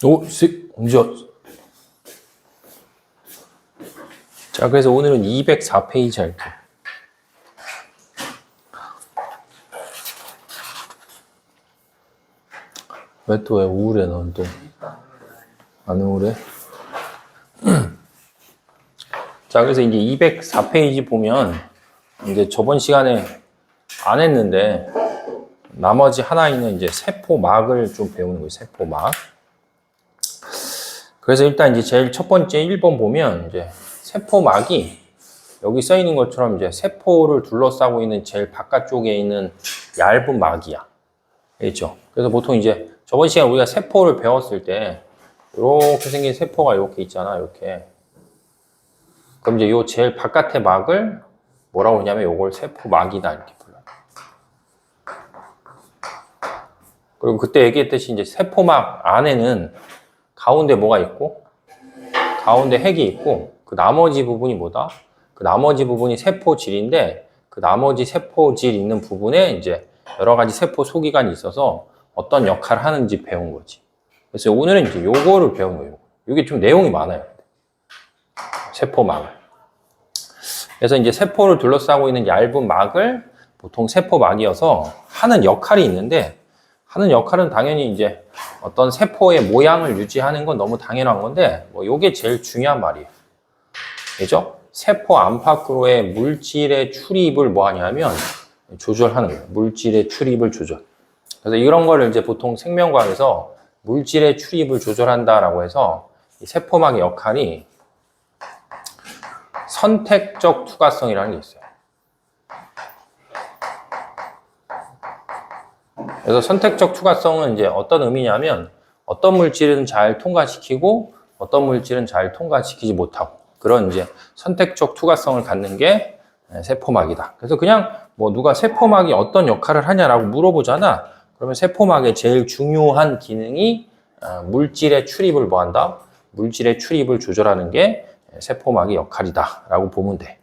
오, 언제 왔어? 자, 그래서 오늘은 204페이지 할게. 왜 우울해, 넌 또? 안 우울해? 자, 그래서 이제 204페이지 보면, 이제 저번 시간에 안 했는데, 나머지 하나 있는 이제 세포막을 좀 배우는 거예요, 세포막. 그래서 일단 이제 제일 첫 번째 1번 보면, 이제 세포막이 여기 써 있는 것처럼 이제 세포를 둘러싸고 있는 제일 바깥쪽에 있는 얇은 막이야. 알겠죠? 그래서 보통 이제 저번 시간 우리가 세포를 배웠을 때 이렇게 생긴 세포가 이렇게 있잖아, 이렇게. 그럼 이제 요 제일 바깥의 막을 뭐라고 하냐면 요걸 세포막이다 이렇게 불러요. 그리고 그때 얘기했듯이 이제 세포막 안에는 가운데 뭐가 있고 가운데 핵이 있고 그 나머지 부분이 뭐다? 그 나머지 부분이 세포질인데 그 나머지 세포질 있는 부분에 이제 여러 가지 세포 소기관이 있어서 어떤 역할을 하는지 배운 거지. 그래서 오늘은 이제 요거를 배우는 거예요. 이게 좀 내용이 많아요. 세포막을. 그래서 이제 세포를 둘러싸고 있는 얇은 막을 보통 세포막이어서 하는 역할이 있는데 하는 역할은 당연히 이제 어떤 세포의 모양을 유지하는 건 너무 당연한 건데 뭐 요게 제일 중요한 말이에요. 그죠? 세포 안팎으로의 물질의 출입을 뭐 하냐면 조절하는 거예요. 물질의 출입을 조절. 그래서 이런 거를 이제 보통 생명과학에서 물질의 출입을 조절한다라고 해서 이 세포막의 역할이 선택적 투과성이라는 게 있어요. 그래서 선택적 투과성은 이제 어떤 의미냐면 어떤 물질은 잘 통과시키고 어떤 물질은 잘 통과시키지 못하고 그런 이제 선택적 투과성을 갖는 게 세포막이다. 그래서 그냥 뭐 누가 세포막이 어떤 역할을 하냐라고 물어보잖아. 그러면 세포막의 제일 중요한 기능이 물질의 출입을 뭐 한다? 물질의 출입을 조절하는 게 세포막의 역할이다라고 보면 돼.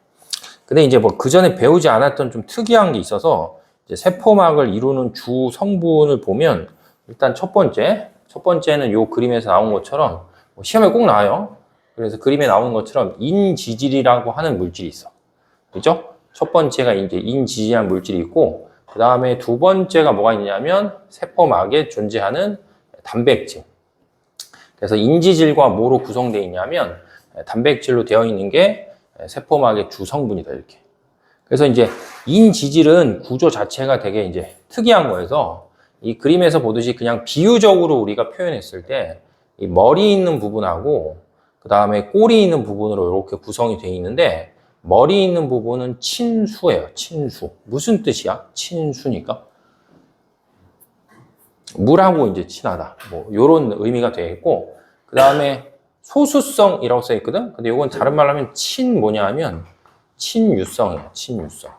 근데 이제 뭐 그 전에 배우지 않았던 좀 특이한 게 있어서 이제 세포막을 이루는 주 성분을 보면 일단 첫 번째는 요 그림에서 나온 것처럼 시험에 꼭 나와요. 그래서 그림에 나오는 것처럼 인지질이라고 하는 물질이 있어. 그죠? 첫 번째가 이제 인지질이라는 물질이 있고 그 다음에 두 번째가 뭐가 있냐면 세포막에 존재하는 단백질. 그래서 인지질과 뭐로 구성되어 있냐면 단백질로 되어 있는 게 세포막의 주 성분이다 이렇게. 그래서 이제 인지질은 구조 자체가 되게 이제 특이한 거여서 이 그림에서 보듯이 그냥 비유적으로 우리가 표현했을 때 이 머리 있는 부분하고 그 다음에 꼬리 있는 부분으로 이렇게 구성이 되어 있는데 머리 있는 부분은 친수예요. 친수. 무슨 뜻이야? 친수니까 물하고 이제 친하다. 뭐 이런 의미가 되겠고 그 다음에 소수성이라고 써 있거든. 근데 이건 다른 말로 하면 뭐냐 하면 친유성이에요. 친유성.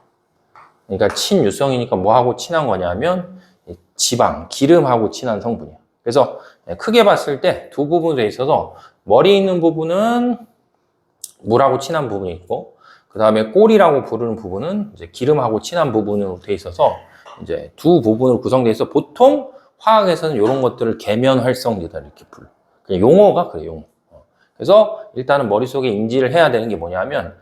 그러니까 친유성이니까 뭐하고 친한 거냐면 지방, 기름하고 친한 성분이에요. 그래서 크게 봤을 때 두 부분에 있어서 머리에 있는 부분은 물하고 친한 부분이 있고 그 다음에 꼬리라고 부르는 부분은 이제 기름하고 친한 부분으로 돼 있어서 이제 두 부분으로 구성되어 있어 보통 화학에서는 이런 것들을 계면활성제다 이렇게 불러. 그냥 용어가 그래 용어. 그래서 일단은 머릿속에 인지를 해야 되는 게 뭐냐면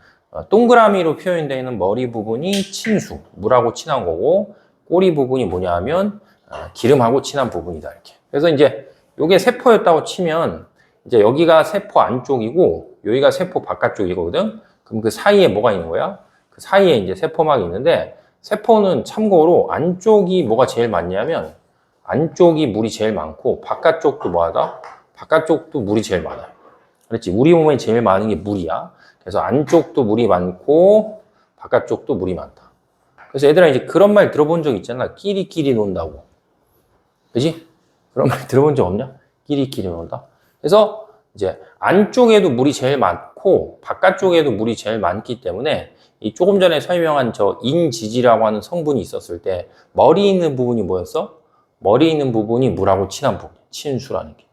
동그라미로 표현되어 있는 머리 부분이 친수, 물하고 친한 거고 꼬리 부분이 뭐냐 하면 기름하고 친한 부분이다 이렇게. 그래서 이제 요게 세포였다고 치면 이제 여기가 세포 안쪽이고 여기가 세포 바깥쪽이거든. 그럼 그 사이에 뭐가 있는 거야? 그 사이에 이제 세포막이 있는데 세포는 참고로 안쪽이 뭐가 제일 많냐면 안쪽이 물이 제일 많고 바깥쪽도 뭐하다? 바깥쪽도 물이 제일 많아요. 그렇지? 우리 몸에 제일 많은 게 물이야. 그래서 안쪽도 물이 많고 바깥쪽도 물이 많다. 그래서 얘들아 이제 그런 말 들어본 적 있잖아. 끼리끼리 논다고. 그지? 그런 말 들어본 적 없냐? 끼리끼리 논다. 그래서 이제 안쪽에도 물이 제일 많고 바깥쪽에도 물이 제일 많기 때문에 이 조금 전에 설명한 저 인지지라고 하는 성분이 있었을 때 머리 있는 부분이 뭐였어? 머리 있는 부분이 물하고 친한 부분. 친수라는 게.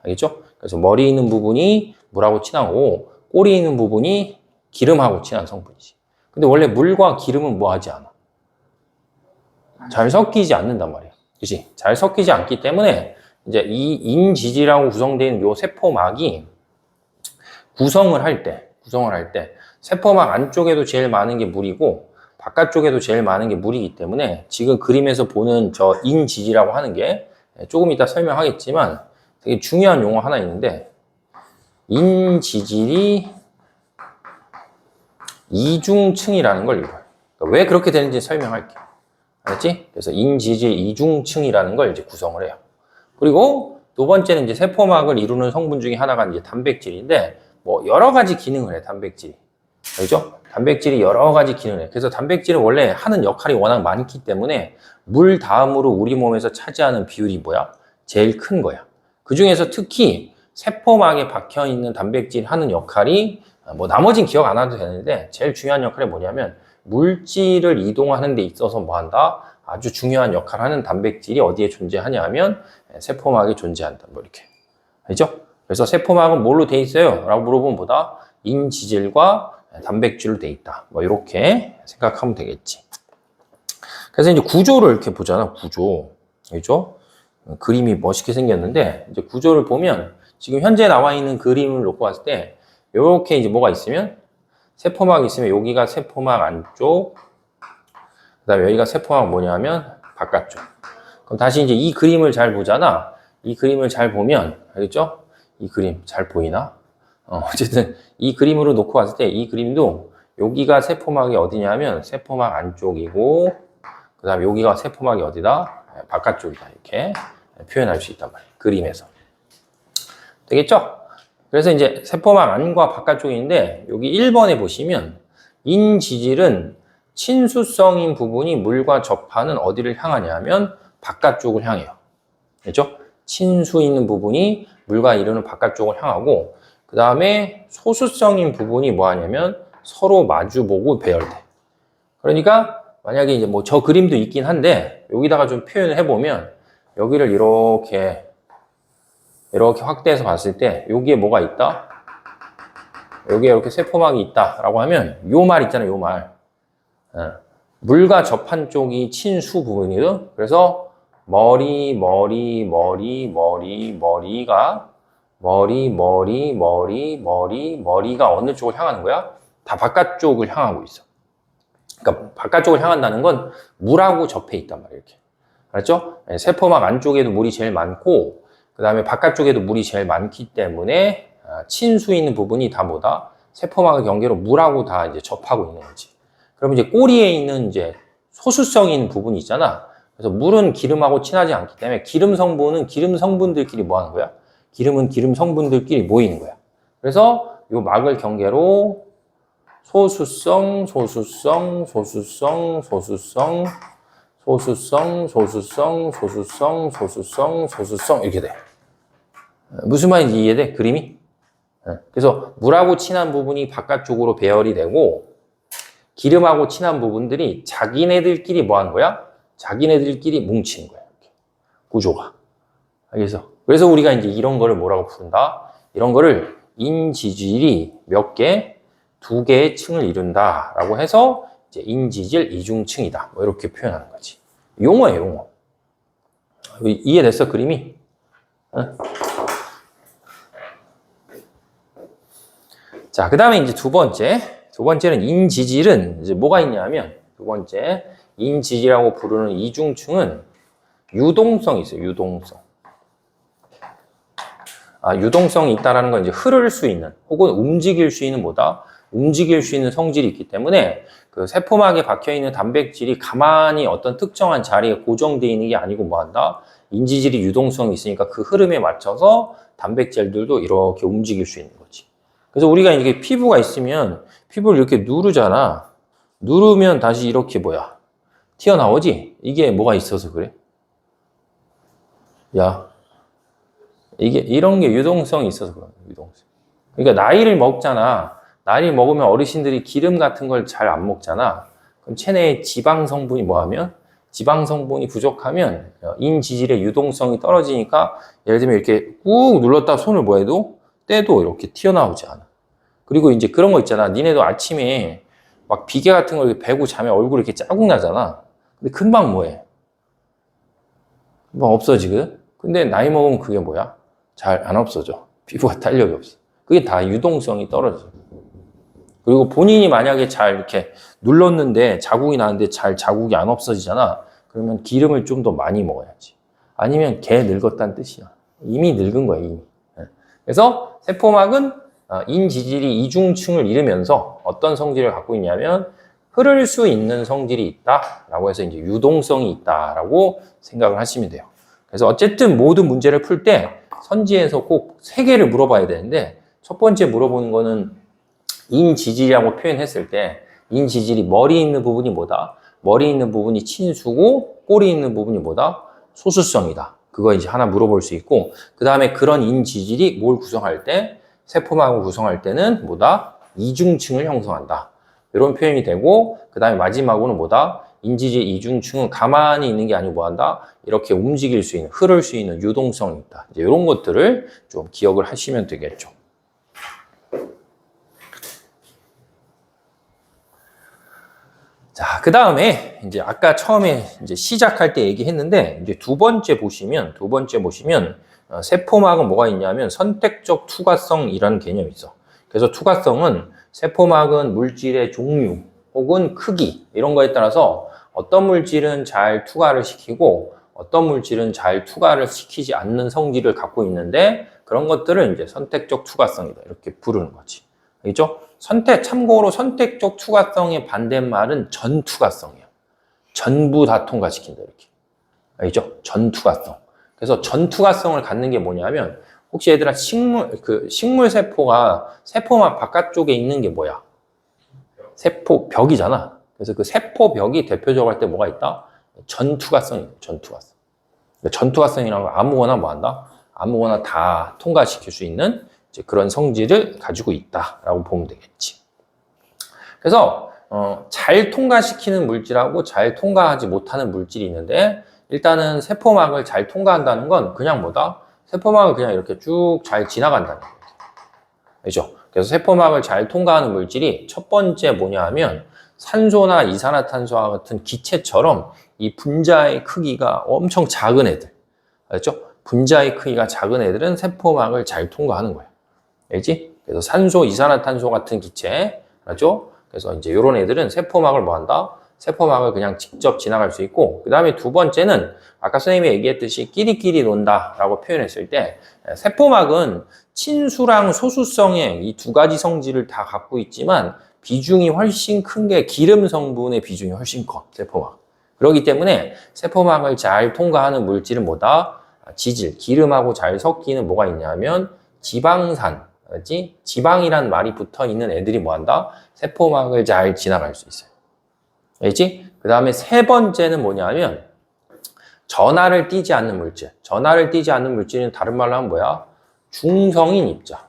알겠죠? 그래서 머리 있는 부분이 물하고 친한 거고 꼬리 있는 부분이 기름하고 친한 성분이지. 근데 원래 물과 기름은 뭐 하지 않아? 잘 섞이지 않는단 말이야. 그치? 잘 섞이지 않기 때문에 이제 이 인지질하고 구성되어 요 세포막이 구성을 할 때, 세포막 안쪽에도 제일 많은 게 물이고, 바깥쪽에도 제일 많은 게 물이기 때문에, 지금 그림에서 보는 저 인지질이라고 하는 게, 조금 이따 설명하겠지만, 되게 중요한 용어 하나 있는데, 인지질이 이중층이라는 걸 읽어요. 그러니까 왜 그렇게 되는지 설명할게요. 알았지? 그래서 인지질 이중층이라는 걸 이제 구성을 해요. 그리고 두 번째는 이제 세포막을 이루는 성분 중에 하나가 이제 단백질인데, 뭐 여러 가지 기능을 해, 단백질이. 알죠? 단백질이 여러 가지 기능을 해. 그래서 단백질은 원래 하는 역할이 워낙 많기 때문에 물 다음으로 우리 몸에서 차지하는 비율이 뭐야? 제일 큰 거야. 그 중에서 특히 세포막에 박혀 있는 단백질이 하는 역할이 뭐 나머진 기억 안 해도 되는데 제일 중요한 역할이 뭐냐면 물질을 이동하는 데 있어서 뭐 한다? 아주 중요한 역할을 하는 단백질이 어디에 존재하냐 하면 세포막에 존재한다. 뭐 이렇게. 알죠? 그래서 세포막은 뭘로 돼 있어요? 라고 물어보면 뭐다? 인지질과 단백질로 돼 있다. 뭐 이렇게 생각하면 되겠지. 그래서 이제 구조를 이렇게 보잖아. 구조. 알죠? 그림이 멋있게 생겼는데 이제 구조를 보면 지금 현재 나와 있는 그림을 놓고 봤을 때 이렇게 이제 뭐가 있으면 세포막이 있으면 여기가 세포막 안쪽, 그다음에 여기가 세포막 뭐냐면 바깥쪽. 그럼 다시 이제 이 그림을 잘 보잖아. 이 그림을 잘 보면 알겠죠? 이 그림 잘 보이나? 어쨌든 이 그림으로 놓고 봤을 때 이 그림도 여기가 세포막이 어디냐면 세포막 안쪽이고 그다음에 여기가 세포막이 어디다? 바깥쪽이다. 이렇게 표현할 수 있단 말이에요. 그림에서. 되겠죠? 그래서 이제 세포막 안과 바깥쪽인데 여기 1번에 보시면 인지질은 친수성인 부분이 물과 접하는 어디를 향하냐면 바깥쪽을 향해요. 그렇죠? 친수 있는 부분이 물과 이루는 바깥쪽을 향하고 그 다음에 소수성인 부분이 뭐 하냐면 서로 마주보고 배열돼. 그러니까 만약에 이제 뭐 저 그림도 있긴 한데 여기다가 좀 표현을 해보면 여기를 이렇게 확대해서 봤을 때 여기에 뭐가 있다? 여기에 이렇게 세포막이 있다라고 하면 요 말 있잖아요, 요 말. 물과 접한 쪽이 친수 부분이거든. 그래서 머리가 어느 쪽을 향하는 거야? 다 바깥쪽을 향하고 있어. 그러니까 바깥쪽을 향한다는 건 물하고 접해 있단 말이에요. 이렇게. 알았죠? 세포막 안쪽에도 물이 제일 많고 그 다음에 바깥쪽에도 물이 제일 많기 때문에 친수 있는 부분이 다 뭐다? 세포막의 경계로 물하고 다 이제 접하고 있는 거지. 그럼 이제 꼬리에 있는 이제 소수성 있는 부분이 있잖아. 그래서 물은 기름하고 친하지 않기 때문에 기름 성분은 기름 성분들끼리 뭐 하는 거야? 기름은 기름 성분들끼리 모이는 거야. 그래서 이 막을 경계로 소수성 이렇게 돼. 무슨 말인지 이해돼? 그림이? 그래서 물하고 친한 부분이 바깥쪽으로 배열이 되고 기름하고 친한 부분들이 자기네들끼리 뭐 하는 거야? 자기네들끼리 뭉치는 거야. 이렇게. 구조가. 알겠어? 그래서 우리가 이제 이런 거를 뭐라고 부른다? 이런 거를 인지질이 몇 개? 2개의 층을 이룬다라고 해서 이제 인지질 이중층이다. 뭐 이렇게 표현하는 거지. 용어예요, 용어. 이해됐어, 그림이? 자, 그 다음에 이제 두 번째는 인지질은 이제 뭐가 있냐면, 두 번째, 인지질이라고 부르는 이중층은 유동성이 있어요, 유동성. 유동성이 있다라는 건 이제 흐를 수 있는, 혹은 움직일 수 있는 뭐다? 움직일 수 있는 성질이 있기 때문에 그 세포막에 박혀 있는 단백질이 가만히 어떤 특정한 자리에 고정되어 있는 게 아니고 뭐 한다? 인지질이 유동성이 있으니까 그 흐름에 맞춰서 단백질들도 이렇게 움직일 수 있는 거지. 그래서 우리가 이게 피부가 있으면 피부를 이렇게 누르잖아. 누르면 다시 이렇게 뭐야? 튀어나오지? 이게 뭐가 있어서 그래? 야, 이게 이런 게 유동성이 있어서 그런 거야, 유동성. 그러니까 나이를 먹잖아. 나이를 먹으면 어르신들이 기름 같은 걸 잘 안 먹잖아. 그럼 체내에 지방 성분이 뭐하면? 지방 성분이 부족하면 인지질의 유동성이 떨어지니까 예를 들면 이렇게 꾹 눌렀다 손을 뭐 해도 떼도 이렇게 튀어나오지 않아. 그리고 이제 그런 거 있잖아. 니네도 아침에 막 비계 같은 걸 베고 자면 얼굴 이렇게 자국 나잖아. 근데 금방 뭐해? 금방 없어지거든? 근데 나이 먹으면 그게 뭐야? 잘 안 없어져. 피부가 탄력이 없어. 그게 다 유동성이 떨어져. 그리고 본인이 만약에 잘 이렇게 눌렀는데 자국이 나는데 잘 자국이 안 없어지잖아. 그러면 기름을 좀 더 많이 먹어야지. 아니면 개 늙었다는 뜻이야. 이미 늙은 거야, 이미. 그래서 세포막은 인지질이 이중층을 이루면서 어떤 성질을 갖고 있냐면 흐를 수 있는 성질이 있다라고 해서 이제 유동성이 있다라고 생각을 하시면 돼요. 그래서 어쨌든 모든 문제를 풀 때 선지에서 꼭 세 개를 물어봐야 되는데 첫 번째 물어보는 거는 인지질이라고 표현했을 때 인지질이 머리 있는 부분이 뭐다? 머리 있는 부분이 친수고 꼬리 있는 부분이 뭐다? 소수성이다. 그거 이제 하나 물어볼 수 있고 그 다음에 그런 인지질이 뭘 구성할 때 세포막을 구성할 때는 뭐다? 이중층을 형성한다. 이런 표현이 되고 그 다음에 마지막으로는 뭐다? 인지질 이중층은 가만히 있는 게 아니고 뭐한다? 이렇게 움직일 수 있는, 흐를 수 있는 유동성이 있다. 이제 이런 것들을 좀 기억을 하시면 되겠죠. 자, 그 다음에 이제 아까 처음에 이제 시작할 때 얘기했는데 이제 두 번째 보시면 세포막은 뭐가 있냐면 선택적 투과성이라는 개념이 있어. 그래서 투과성은 세포막은 물질의 종류 혹은 크기 이런 거에 따라서 어떤 물질은 잘 투과를 시키고 어떤 물질은 잘 투과를 시키지 않는 성질을 갖고 있는데 그런 것들을 이제 선택적 투과성이다 이렇게 부르는 거지. 알겠죠? 참고로 선택적 투과성의 반대말은 전투과성이에요. 전부 다 통과시킨다, 이렇게. 알겠죠? 전투과성. 그래서 전투과성을 갖는 게 뭐냐면, 혹시 얘들아, 식물세포가 세포막 바깥쪽에 있는 게 뭐야? 세포벽이잖아. 그래서 그 세포벽이 대표적으로 할 때 뭐가 있다? 전투과성이에요, 전투과성. 전투과성이라는 건 아무거나 뭐 한다? 아무거나 다 통과시킬 수 있는 이제 그런 성질을 가지고 있다라고 보면 되겠지. 그래서 잘 통과시키는 물질하고 잘 통과하지 못하는 물질이 있는데 일단은 세포막을 잘 통과한다는 건 그냥 뭐다? 세포막을 그냥 이렇게 쭉 잘 지나간다는 거예요. 그렇죠? 그래서 세포막을 잘 통과하는 물질이 첫 번째 뭐냐 하면 산소나 이산화탄소와 같은 기체처럼 이 분자의 크기가 엄청 작은 애들. 알죠? 분자의 크기가 작은 애들은 세포막을 잘 통과하는 거예요. 알지? 그래서 산소, 이산화탄소 같은 기체, 알죠? 그래서 이제 이런 애들은 세포막을 뭐 한다? 세포막을 그냥 직접 지나갈 수 있고, 그 다음에 두 번째는 아까 선생님이 얘기했듯이 끼리끼리 논다 라고 표현했을 때, 세포막은 친수랑 소수성의 이 두 가지 성질을 다 갖고 있지만, 비중이 훨씬 큰 게 기름 성분의 비중이 훨씬 커, 세포막. 그렇기 때문에 세포막을 잘 통과하는 물질은 뭐다? 지질, 기름하고 잘 섞이는 뭐가 있냐면, 지방산, 알지? 지방이란 말이 붙어 있는 애들이 뭐 한다? 세포막을 잘 지나갈 수 있어요. 알지? 그 다음에 세 번째는 뭐냐면, 전하를 띠지 않는 물질. 전하를 띠지 않는 물질은 다른 말로 하면 뭐야? 중성인 입자.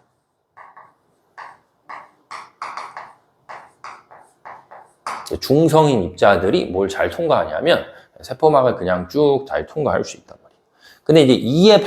중성인 입자들이 뭘 잘 통과하냐면, 세포막을 그냥 쭉 잘 통과할 수 있단 말이에요. 근데 이제 이에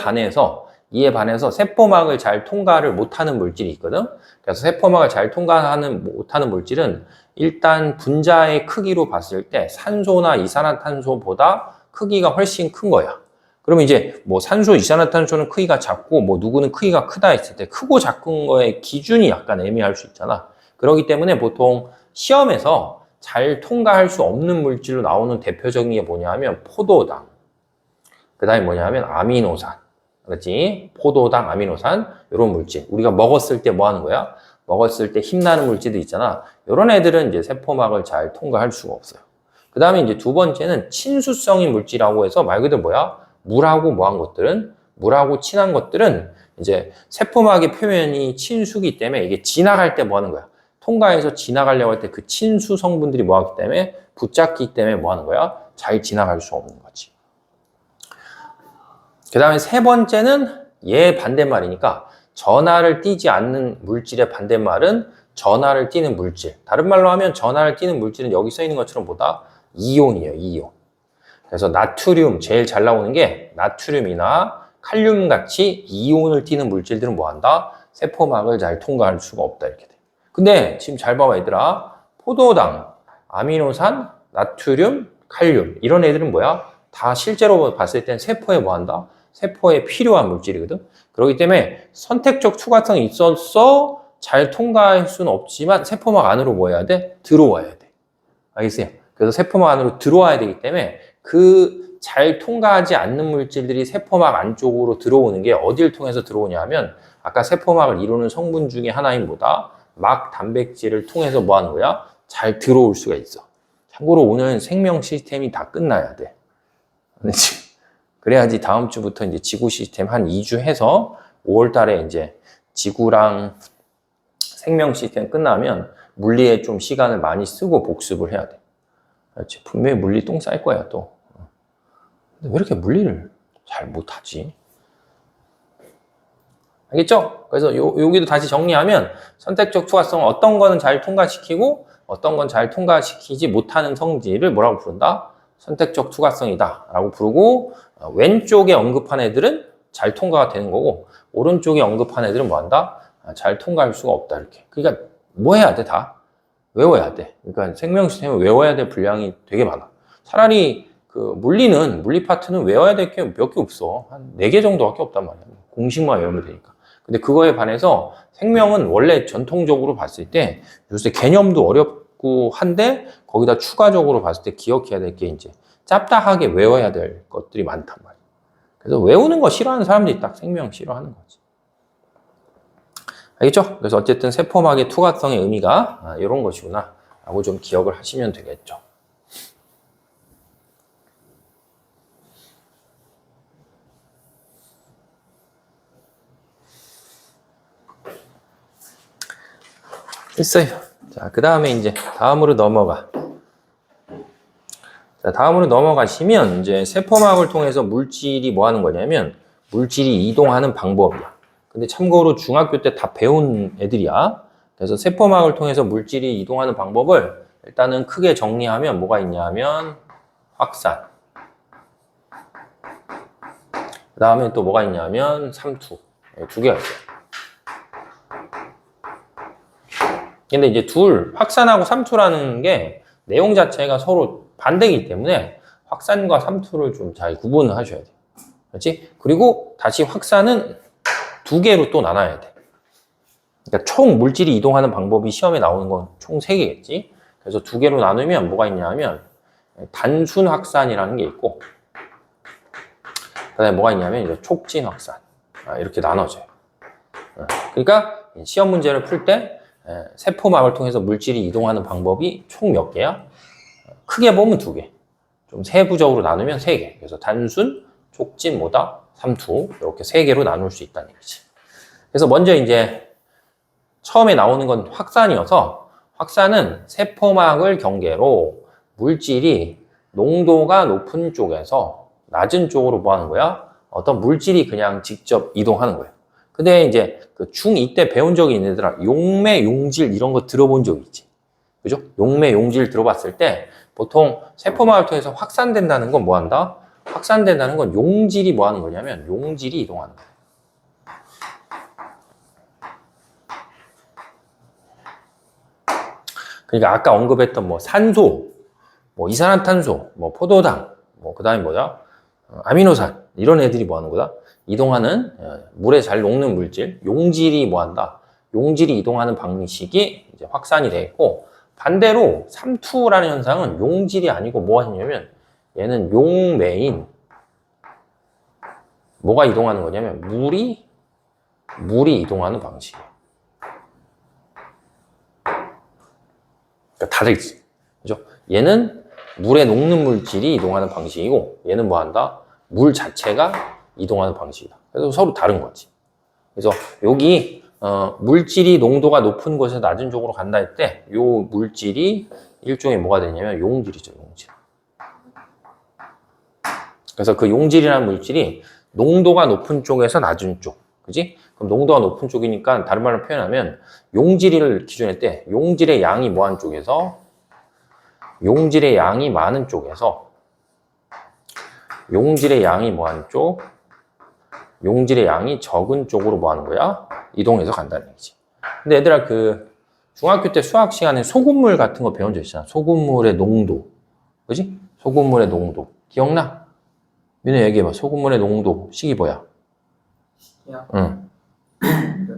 반해서 세포막을 잘 통과를 못하는 물질이 있거든. 그래서 세포막을 잘 못하는 물질은 일단 분자의 크기로 봤을 때 산소나 이산화탄소보다 크기가 훨씬 큰 거야. 그러면 이제 뭐 산소, 이산화탄소는 크기가 작고 뭐 누구는 크기가 크다 했을 때 크고 작은 거의 기준이 약간 애매할 수 있잖아. 그렇기 때문에 보통 시험에서 잘 통과할 수 없는 물질로 나오는 대표적인 게 뭐냐 하면 포도당. 그 다음에 뭐냐 하면 아미노산. 그렇지? 포도당, 아미노산, 이런 물질. 우리가 먹었을 때 뭐 하는 거야? 먹었을 때 힘나는 물질들 있잖아. 이런 애들은 이제 세포막을 잘 통과할 수가 없어요. 그 다음에 이제 두 번째는 친수성인 물질이라고 해서 말 그대로 뭐야? 물하고 물하고 친한 것들은 이제 세포막의 표면이 친수기 때문에 이게 지나갈 때 뭐 하는 거야? 통과해서 지나가려고 할 때 그 친수 성분들이 뭐 하기 때문에 붙잡기 때문에 뭐 하는 거야? 잘 지나갈 수 없는 거지. 그 다음에 세 번째는 얘 반대말이니까 전하를 띠지 않는 물질의 반대말은 전하를 띠는 물질. 다른 말로 하면 전하를 띠는 물질은 여기 써 있는 것처럼 뭐다? 이온이에요, 이온. 그래서 나트륨, 제일 잘 나오는 게 나트륨이나 칼륨 같이 이온을 띠는 물질들은 뭐 한다? 세포막을 잘 통과할 수가 없다, 이렇게 돼. 근데 지금 잘 봐봐, 얘들아. 포도당, 아미노산, 나트륨, 칼륨. 이런 애들은 뭐야? 다 실제로 봤을 땐 세포에 뭐 한다? 세포에 필요한 물질이거든. 그렇기 때문에 선택적 투과성이 있어서 잘 통과할 수는 없지만 세포막 안으로 뭐 해야 돼? 들어와야 돼. 알겠어요? 그래서 세포막 안으로 들어와야 되기 때문에 그 잘 통과하지 않는 물질들이 세포막 안쪽으로 들어오는 게 어딜 통해서 들어오냐 하면 아까 세포막을 이루는 성분 중에 하나인 뭐다? 막 단백질을 통해서 뭐 하는 거야? 잘 들어올 수가 있어. 참고로 오늘 생명 시스템이 다 끝나야 돼. 그래야지 다음 주부터 이제 지구 시스템 한 2주 해서 5월 달에 이제 지구랑 생명 시스템 끝나면 물리에 좀 시간을 많이 쓰고 복습을 해야 돼. 그렇지. 분명히 물리 똥 쌀 거야, 또. 근데 왜 이렇게 물리를 잘 못하지? 알겠죠? 그래서 여기도 다시 정리하면 선택적 투과성은 어떤 거는 잘 통과시키고 어떤 건 잘 통과시키지 못하는 성질을 뭐라고 부른다? 선택적 투과성이다 라고 부르고 왼쪽에 언급한 애들은 잘 통과가 되는 거고 오른쪽에 언급한 애들은 뭐 한다? 잘 통과할 수가 없다 이렇게. 그러니까 뭐 해야 돼? 다 외워야 돼. 그러니까 생명 시스템을 외워야 될 분량이 되게 많아. 차라리 그 물리 파트는 외워야 될 게 몇 개 없어. 한 4개 정도밖에 없단 말이야. 공식만 외우면 되니까. 근데 그거에 반해서 생명은 원래 전통적으로 봤을 때 요새 개념도 어렵고 한데 거기다 추가적으로 봤을 때 기억해야 될 게 이제 짭짤하게 외워야 될 것들이 많단 말이야. 그래서 외우는 거 싫어하는 사람들이 딱 생명 싫어하는 거지. 알겠죠? 그래서 어쨌든 세포막의 투과성의 의미가 이런 것이구나 라고 좀 기억을 하시면 되겠죠. 있어요. 자, 그 다음에 이제 다음으로 넘어가. 자, 다음으로 넘어가시면 이제 세포막을 통해서 물질이 뭐 하는 거냐면 물질이 이동하는 방법이야. 근데 참고로 중학교 때 다 배운 애들이야. 그래서 세포막을 통해서 물질이 이동하는 방법을 일단은 크게 정리하면 뭐가 있냐면 확산. 그 다음에 또 뭐가 있냐면 삼투. 두 개가 있어요. 근데 이제 확산하고 삼투라는 게 내용 자체가 서로 반대이기 때문에 확산과 삼투를 좀 잘 구분을 하셔야 돼요. 그렇지? 그리고 다시 확산은 2개로 또 나눠야 돼. 그러니까 총 물질이 이동하는 방법이 시험에 나오는 건 총 3개겠지? 그래서 2개로 나누면 뭐가 있냐면 단순 확산이라는 게 있고 그 다음에 뭐가 있냐면 이제 촉진 확산. 이렇게 나눠져요. 그러니까 시험 문제를 풀 때 세포막을 통해서 물질이 이동하는 방법이 총 몇 개야? 크게 보면 2개. 좀 세부적으로 나누면 3개. 그래서 단순, 촉진, 뭐다? 삼투. 이렇게 3개로 나눌 수 있다는 얘기지. 그래서 먼저 이제 처음에 나오는 건 확산이어서 확산은 세포막을 경계로 물질이 농도가 높은 쪽에서 낮은 쪽으로 뭐 하는 거야? 어떤 물질이 그냥 직접 이동하는 거예요. 근데 이제 그 중2 때 배운 적이 있는 애들아 용매, 용질 이런 거 들어본 적 있지. 그죠? 용매, 용질 들어봤을 때 보통 세포막을 통해서 확산된다는 건 뭐 한다? 확산된다는 건 용질이 뭐 하는 거냐면 용질이 이동하는 거예요. 그러니까 아까 언급했던 뭐 산소, 뭐 이산화탄소, 뭐 포도당, 뭐 그다음에 뭐야? 아미노산 이런 애들이 뭐 하는 거다? 이동하는 물에 잘 녹는 물질, 용질이 뭐 한다? 용질이 이동하는 방식이 이제 확산이 돼 있고 반대로 삼투라는 현상은 용질이 아니고 뭐 하냐면 얘는 용매인 뭐가 이동하는 거냐면 물이 이동하는 방식이에요. 그러니까 다르지. 그죠? 얘는 물에 녹는 물질이 이동하는 방식이고 얘는 뭐 한다? 물 자체가 이동하는 방식이다. 그래서 서로 다른 거지. 그래서 여기 물질이 농도가 높은 곳에서 낮은 쪽으로 간다 할 때 이 물질이 일종의 뭐가 되냐면 용질이죠. 용질. 그래서 그 용질이라는 물질이 농도가 높은 쪽에서 낮은 쪽. 그지? 그럼 농도가 높은 쪽이니까 다른 말로 표현하면 용질을 기준할 때 용질의 양이 뭐한 쪽에서 용질의 양이 많은 쪽에서 용질의 양이 뭐한 쪽 용질의 양이 적은 쪽으로 뭐 하는 거야? 이동해서 간다는 얘기지. 근데 얘들아 그 중학교 때 수학 시간에 소금물 같은 거 배운 적 있잖아. 소금물의 농도. 그지? 소금물의 농도. 기억나? 민우 얘기해봐. 소금물의 농도, 식이 뭐야? 요 응.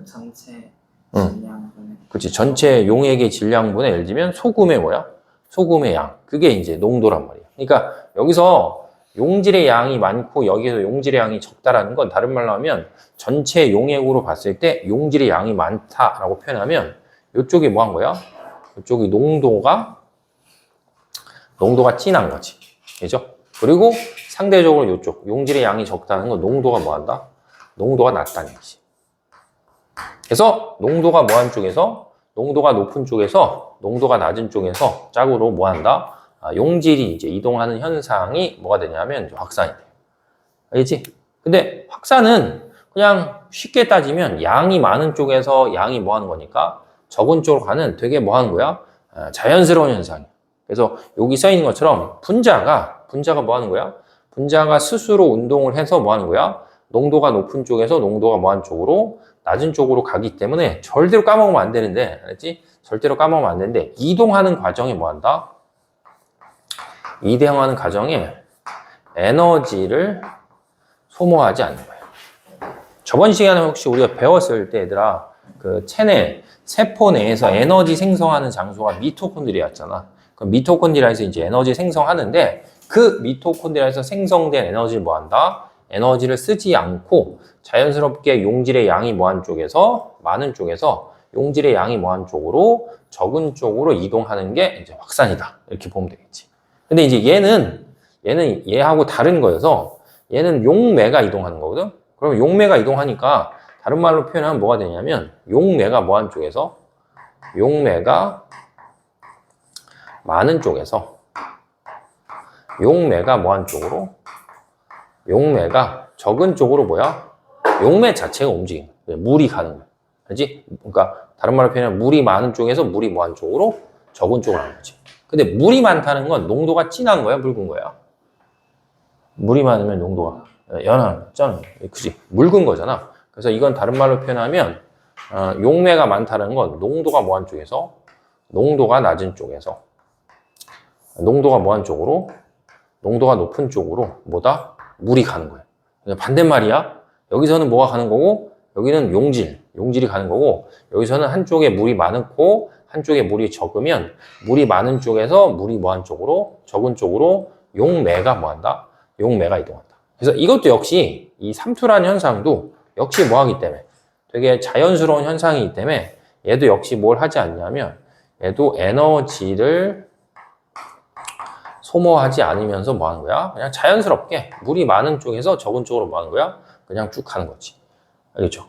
전체 응. 질량분의 그치. 전체 용액의 질량분의 예를 들면 소금의 뭐야? 소금의 양. 그게 이제 농도란 말이야. 그러니까 여기서 용질의 양이 많고 여기서 용질의 양이 적다라는 건 다른 말로 하면 전체 용액으로 봤을 때 용질의 양이 많다라고 표현하면 이쪽이 뭐 한 거야? 이쪽이 농도가 진한 거지. 그죠? 그리고 상대적으로 이쪽 용질의 양이 적다는 건 농도가 뭐 한다? 농도가 낮다는 거지. 그래서 농도가 뭐한 쪽에서 농도가 높은 쪽에서 농도가 낮은 쪽에서 짝으로 뭐 한다? 용질이 이제 이동하는 현상이 뭐가 되냐면 확산이 돼요. 알겠지? 근데 확산은 그냥 쉽게 따지면 양이 많은 쪽에서 양이 뭐 하는 거니까 적은 쪽으로 가는 되게 뭐 하는 거야? 자연스러운 현상이야. 그래서 여기 써 있는 것처럼 분자가 뭐 하는 거야? 분자가 스스로 운동을 해서 뭐 하는 거야? 농도가 높은 쪽에서 농도가 뭐 하는 쪽으로 낮은 쪽으로 가기 때문에 절대로 까먹으면 안 되는데, 알았지? 절대로 까먹으면 안 되는데 이동하는 과정에 뭐 한다? 이동하는 과정에 에너지를 소모하지 않는 거예요. 저번 시간에 혹시 우리가 배웠을 때 얘들아 그 체내 세포 내에서 에너지 생성하는 장소가 미토콘드리아였잖아. 그 미토콘드리아에서 이제 에너지 생성하는데 그 미토콘드리아에서 생성된 에너지를 뭐 한다? 에너지를 쓰지 않고 자연스럽게 용질의 양이 뭐한 쪽에서 많은 쪽에서 용질의 양이 뭐한 쪽으로 적은 쪽으로 이동하는 게 이제 확산이다. 이렇게 보면 되겠지. 근데 이제 얘는 얘하고 다른 거여서 얘는 용매가 이동하는 거거든. 그럼 용매가 이동하니까 다른 말로 표현하면 뭐가 되냐면 용매가 뭐한 쪽에서 용매가 많은 쪽에서 용매가 뭐한 쪽으로 용매가 적은 쪽으로 뭐야? 용매 자체가 움직이는 거야. 물이 가는 거야. 알지? 그러니까 다른 말로 표현하면 물이 많은 쪽에서 물이 뭐한 쪽으로 적은 쪽으로 가는 거지. 근데 물이 많다는 건 농도가 진한 거야, 묽은 거야? 물이 많으면 농도가 연한, 짠, 그지? 묽은 거잖아. 그래서 이건 다른 말로 표현하면 용매가 많다는 건 농도가 뭐한 쪽에서 농도가 낮은 쪽에서 농도가 뭐한 쪽으로 농도가 높은 쪽으로 뭐다? 물이 가는 거야. 그러니까 반대말이야. 여기서는 뭐가 가는 거고 여기는 용질이 가는 거고 여기서는 한쪽에 물이 많고 한쪽에 물이 적으면 물이 많은 쪽에서 물이 뭐한 쪽으로 적은 쪽으로 용매가 뭐한다? 용매가 이동한다. 그래서 이것도 역시 이 삼투라는 현상도 역시 뭐하기 때문에 되게 자연스러운 현상이기 때문에 얘도 역시 뭘 하지 않냐면 얘도 에너지를 소모하지 않으면서 뭐 하는 거야? 그냥 자연스럽게 물이 많은 쪽에서 적은 쪽으로 뭐 하는 거야? 그냥 쭉 가는 거지. 알겠죠?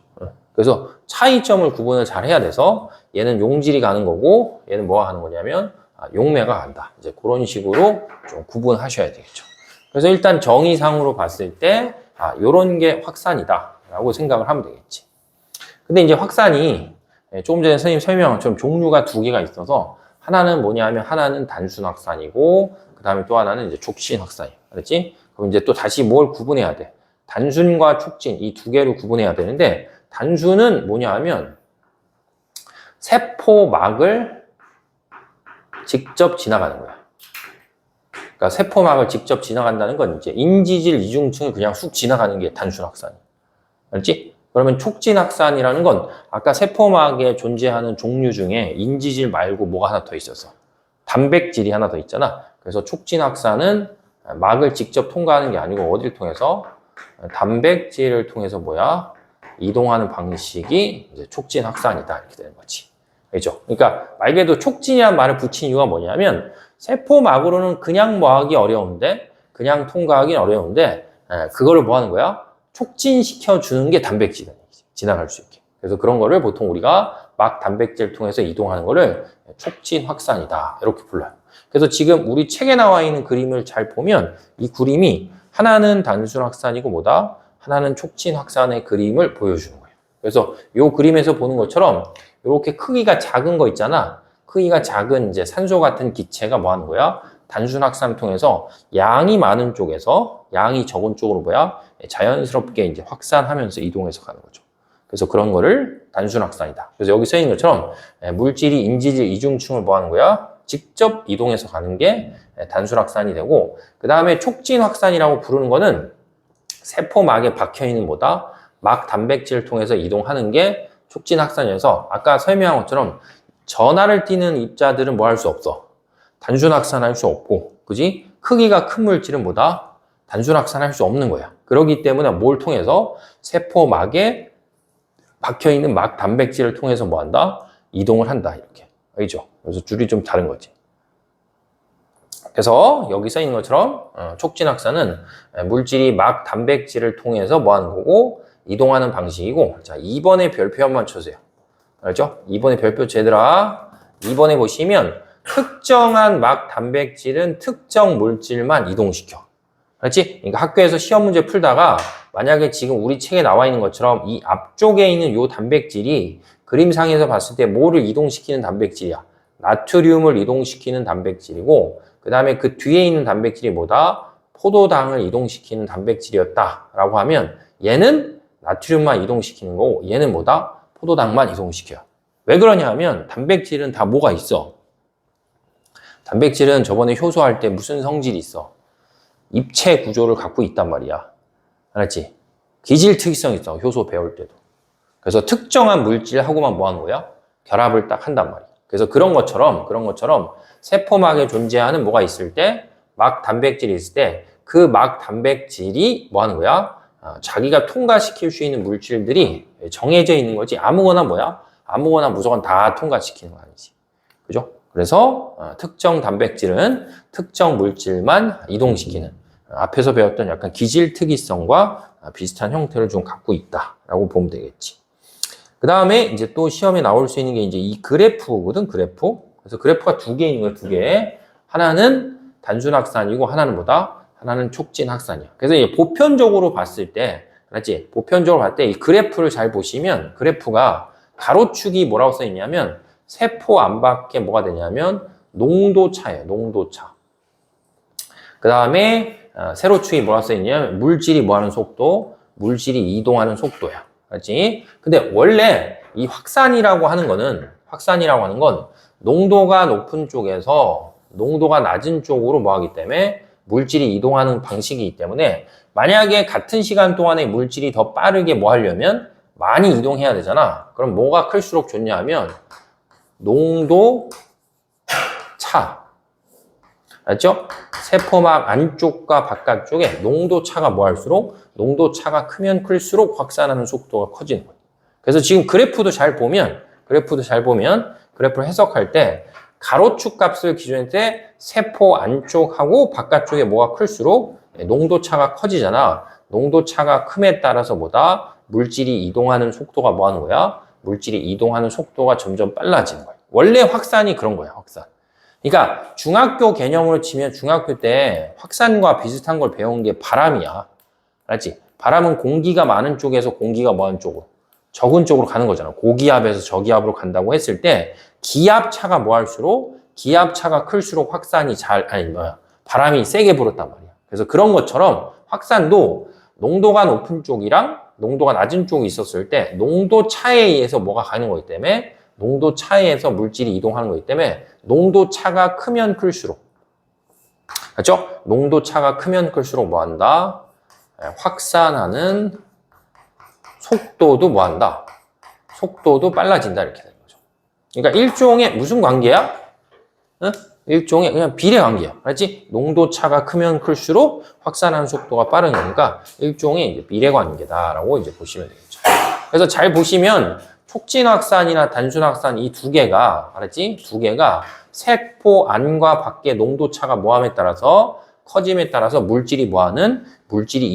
그래서 차이점을 구분을 잘 해야 돼서 얘는 용질이 가는 거고 얘는 뭐 하는 거냐면 용매가 간다. 이제 그런 식으로 좀 구분하셔야 되겠죠. 그래서 일단 정의상으로 봤을 때 요런 게 확산이다 라고 생각을 하면 되겠지. 근데 이제 확산이 조금 전에 선생님 설명처럼 종류가 두 개가 있어서 하나는 뭐냐면 하나는 단순 확산이고 그 다음에 또 하나는 이제 촉진 확산이야. 알았지? 그럼 이제 또 다시 뭘 구분해야 돼? 단순과 촉진 이 두 개를 구분해야 되는데 단순은 뭐냐 하면 세포막을 직접 지나가는 거야. 그러니까 세포막을 직접 지나간다는 건 이제 인지질 이중층을 그냥 쑥 지나가는 게 단순 확산이야. 알지? 그러면 촉진 확산이라는 건 아까 세포막에 존재하는 종류 중에 인지질 말고 뭐가 하나 더 있었어. 단백질이 하나 더 있잖아. 그래서 촉진 확산은 막을 직접 통과하는 게 아니고 어디를 통해서 단백질을 통해서 뭐야? 이동하는 방식이 이제 촉진 확산이다 이렇게 되는 거지. 그렇죠? 그러니까 말 그대로 촉진이라는 말을 붙인 이유가 뭐냐면 세포막으로는 그냥 뭐 하기 어려운데 그냥 통과하기 어려운데 그거를 뭐 하는 거야? 촉진시켜 주는 게 단백질이야. 지나갈 수 있게. 그래서 그런 거를 보통 우리가 막 단백질 통해서 이동하는 거를 촉진 확산이다 이렇게 불러요. 그래서 지금 우리 책에 나와 있는 그림을 잘 보면 이 그림이 하나는 단순 확산이고 뭐다? 하나는 촉진 확산의 그림을 보여주는 거예요. 그래서 이 그림에서 보는 것처럼 이렇게 크기가 작은 거 있잖아. 크기가 작은 이제 산소 같은 기체가 뭐 하는 거야? 단순 확산을 통해서 양이 많은 쪽에서 양이 적은 쪽으로 뭐야? 자연스럽게 이제 확산하면서 이동해서 가는 거죠. 그래서 그런 거를 단순 확산이다. 그래서 여기 써 있는 것처럼 물질이 인지질 이중층을 뭐 하는 거야? 직접 이동해서 가는 게 단순 확산이 되고 그 다음에 촉진 확산이라고 부르는 거는 세포막에 박혀있는 뭐다? 막 단백질을 통해서 이동하는 게 촉진 확산이어서 아까 설명한 것처럼 전하를 띠는 입자들은 뭐 할 수 없어? 단순 확산할 수 없고, 그지? 크기가 큰 물질은 뭐다? 단순 확산할 수 없는 거야. 그렇기 때문에 뭘 통해서? 세포막에 박혀있는 막 단백질을 통해서 뭐 한다? 이동을 한다. 이렇게. 알죠? 그래서 줄이 좀 다른 거지. 그래서 여기 써 있는 것처럼 촉진 확산은 물질이 막 단백질을 통해서 뭐 하는 거고 이동하는 방식이고, 자, 2번의 별표 한번 쳐주세요. 알죠? 2번의 별표 제들아, 2번에 보시면 특정한 막 단백질은 특정 물질만 이동시켜. 그렇지? 그러니까 학교에서 시험 문제 풀다가 만약에 지금 우리 책에 나와 있는 것처럼 이 앞쪽에 있는 요 단백질이 그림상에서 봤을 때 뭐를 이동시키는 단백질이야? 나트륨을 이동시키는 단백질이고, 그 다음에 그 뒤에 있는 단백질이 뭐다? 포도당을 이동시키는 단백질이었다라고 하면 얘는 나트륨만 이동시키는 거고 얘는 뭐다? 포도당만 이동시켜요. 왜 그러냐 하면 단백질은 다 뭐가 있어? 단백질은 저번에 효소할 때 무슨 성질이 있어? 입체 구조를 갖고 있단 말이야. 알았지? 기질 특이성이 있어. 효소 배울 때도. 그래서 특정한 물질하고만 뭐 하는 거야? 결합을 딱 한단 말이야. 그래서 그런 것처럼 세포막에 존재하는 뭐가 있을 때, 막 단백질이 있을 때 그 막 단백질이 뭐 하는 거야? 자기가 통과시킬 수 있는 물질들이 정해져 있는 거지. 아무거나 뭐야? 아무거나 무조건 다 통과시키는 거 아니지. 그죠? 그래서 특정 단백질은 특정 물질만 이동시키는, 앞에서 배웠던 약간 기질 특이성과 비슷한 형태를 좀 갖고 있다라고 보면 되겠지. 그 다음에 이제 또 시험에 나올 수 있는 게 이제 이 그래프거든, 그래프. 그래서 그래프가 두 개 있는 거야, 두 개. 하나는 단순 확산이고 하나는 뭐다? 하나는 촉진 확산이야. 그래서 이제 보편적으로 봤을 때, 알았지? 보편적으로 봤을 때 이 그래프를 잘 보시면 그래프가 가로축이 뭐라고 써 있냐면 세포 안팎에 뭐가 되냐면 농도차예요, 농도차. 그 다음에 세로축이 뭐라고 써 있냐면 물질이 뭐하는 속도, 물질이 이동하는 속도야. 알지? 근데 원래 이 확산이라고 하는 건 농도가 높은 쪽에서 농도가 낮은 쪽으로 뭐 하기 때문에 물질이 이동하는 방식이기 때문에 만약에 같은 시간 동안에 물질이 더 빠르게 뭐 하려면 많이 이동해야 되잖아. 그럼 뭐가 클수록 좋냐 하면 농도 차. 알죠? 세포막 안쪽과 바깥쪽에 농도 차가 뭐 할수록 농도 차가 크면 클수록 확산하는 속도가 커지는 거예요. 그래서 지금 그래프도 잘 보면 그래프를 해석할 때 가로축 값을 기준할 때 세포 안쪽하고 바깥쪽에 뭐가 클수록 농도 차가 커지잖아. 농도 차가 큼에 따라서 뭐다? 물질이 이동하는 속도가 뭐 하는 거야? 물질이 이동하는 속도가 점점 빨라지는 거야. 원래 확산이 그런 거야, 확산. 그러니까 중학교 개념으로 치면 중학교 때 확산과 비슷한 걸 배운 게 바람이야. 알았지? 바람은 공기가 많은 쪽에서 공기가 많은 쪽으로, 적은 쪽으로 가는 거잖아. 고기압에서 저기압으로 간다고 했을 때 기압차가 뭐 할수록 기압차가 클수록 확산이 바람이 세게 불었단 말이야. 그래서 그런 것처럼 확산도 농도가 높은 쪽이랑 농도가 낮은 쪽이 있었을 때 농도 차에 의해서 뭐가 가는 거기 때문에 농도 차에 의해서 물질이 이동하는 거기 때문에 농도 차가 크면 클수록, 그렇죠? 농도 차가 크면 클수록 뭐 한다? 확산하는 속도도 뭐 한다? 속도도 빨라진다, 이렇게 되는 거죠. 그러니까 일종의 무슨 관계야? 응? 일종의 그냥 비례 관계야. 알지? 농도 차가 크면 클수록 확산하는 속도가 빠른 거니까 일종의 이제 비례 관계다라고 이제 보시면 되겠죠. 그래서 잘 보시면 촉진 확산이나 단순 확산 이 두 개가, 알았지? 두 개가 세포 안과 밖의 농도 차가 뭐함에 따라서 커짐에 따라서 물질이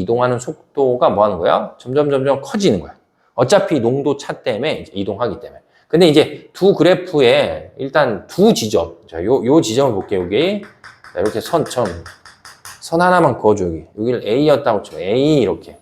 이동하는 속도가 뭐 하는 거야? 점점 커지는 거야. 어차피 농도 차 때문에 이제 이동하기 때문에. 근데 이제 두 그래프에 일단 두 지점, 자, 요 지점을 볼게요, 여기. 자, 이렇게 선 하나만 그어줘, 여기. 여기를 A였다고 쳐. A, 이렇게.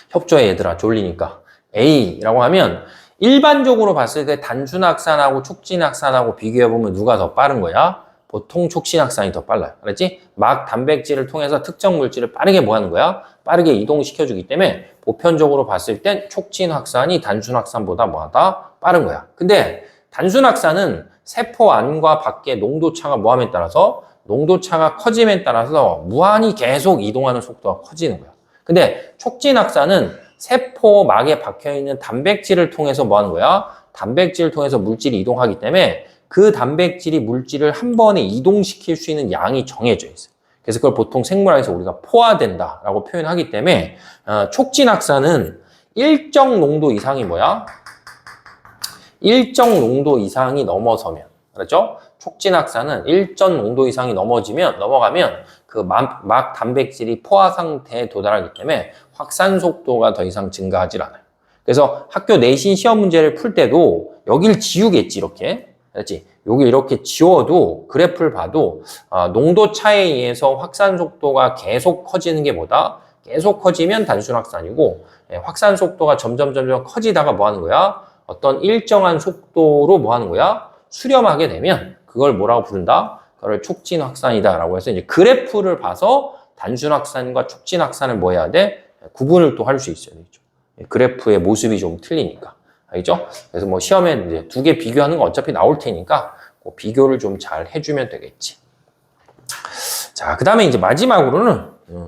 협조해, 얘들아. 졸리니까. A라고 하면 일반적으로 봤을 때 단순 확산하고 촉진 확산하고 비교해보면 누가 더 빠른 거야? 보통 촉진 확산이 더 빨라요. 알았지? 막 단백질을 통해서 특정 물질을 빠르게 뭐 하는 거야? 빠르게 이동시켜주기 때문에 보편적으로 봤을 땐 촉진 확산이 단순 확산보다 뭐하다? 빠른 거야. 근데 단순 확산은 세포 안과 밖의 농도 차가 뭐함에 따라서 농도 차가 커짐에 따라서 무한히 계속 이동하는 속도가 커지는 거야. 근데 촉진확산은 세포막에 박혀있는 단백질을 통해서 뭐 하는 거야? 단백질을 통해서 물질이 이동하기 때문에 그 단백질이 물질을 한 번에 이동시킬 수 있는 양이 정해져 있어요. 그래서 그걸 보통 생물학에서 우리가 포화된다라고 표현하기 때문에 촉진확산은 일정 농도 이상이 뭐야? 일정 농도 이상이 넘어서면, 그렇죠? 촉진확산은 일정 농도 이상이 넘어가면 그 막 단백질이 포화 상태에 도달하기 때문에 확산 속도가 더 이상 증가하지 않아요. 그래서 학교 내신 시험 문제를 풀 때도 여길 지우겠지, 이렇게. 그렇지? 여기 이렇게 지워도 그래프를 봐도 농도 차에 의해서 확산 속도가 계속 커지는 게 뭐다? 계속 커지면 단순 확산이고 확산 속도가 점점 커지다가 뭐 하는 거야? 어떤 일정한 속도로 뭐 하는 거야? 수렴하게 되면 그걸 뭐라고 부른다? 그걸 촉진 확산이다라고 해서 이제 그래프를 봐서 단순 확산과 촉진 확산을 뭐 해야 돼? 구분을 또 할 수 있어야 되죠. 그래프의 모습이 좀 틀리니까. 알겠죠? 그래서 뭐 시험에 이제 두 개 비교하는 거 어차피 나올 테니까 그 비교를 좀 잘 해주면 되겠지. 자, 그 다음에 이제 마지막으로는